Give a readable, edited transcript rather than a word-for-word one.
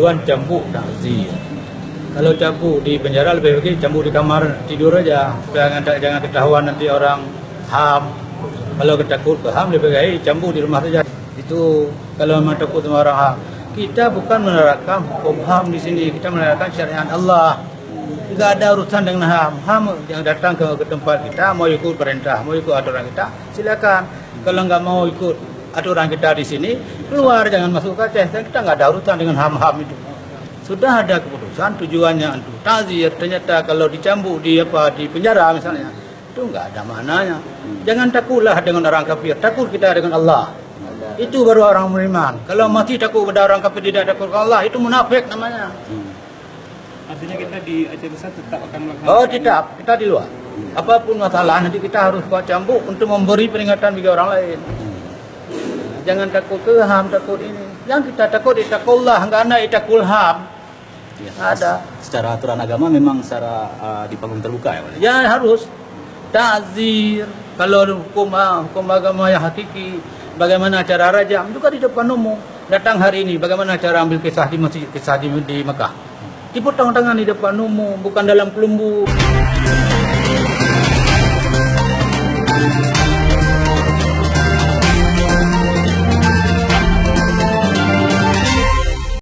tujuan cambuk takzir. Kalau cambuk di penjara lebih baik cambuk di kamar tidur aja. Jangan ketahuan nanti orang HAM. Kalau takut ke HAM lebih baik cambuk di rumah saja. Itu kalau memang takut sama orang HAM. Kita bukan menerapkan hukum HAM di sini, kita menerapkan syariat Allah. Tidak ada urusan dengan HAM. HAM yang datang ke tempat kita mau ikut perintah, mau ikut aturan kita, silakan. Kalau nggak mau ikut aturan kita di sini, keluar, jangan masuk ke Aceh. Kita nggak ada urusan dengan HAM itu. Sudah ada keputusan, tujuannya untuk takzir. Ternyata kalau dicambuk di penjara misalnya, itu nggak ada maknanya. Jangan takutlah dengan orang kafir, takut kita dengan Allah. Itu baru orang beriman. Kalau masih takut pada orang kafir tidak takut dengan Allah, itu munafik namanya. Artinya kita di Aceh Besar tetap akan melakukan. Oh tetap, kita di luar. Apapun masalah nanti kita harus buat cambuk untuk memberi peringatan bagi orang lain. Jangan takut ke HAM, takut ini. Yang kita takut ittaqullah, enggak ada ittaqul HAM. Ya, Ada. Secara aturan agama memang secara di panggung terbuka ya, Pak? Ya harus takzir. Kalau hukum agama yang hakiki, bagaimana cara rajam juga di depan umum. Datang hari ini, bagaimana cara ambil kisah di masjid, kisah di Mekah. Dipotong tangan di depan umum, bukan dalam kelumbu.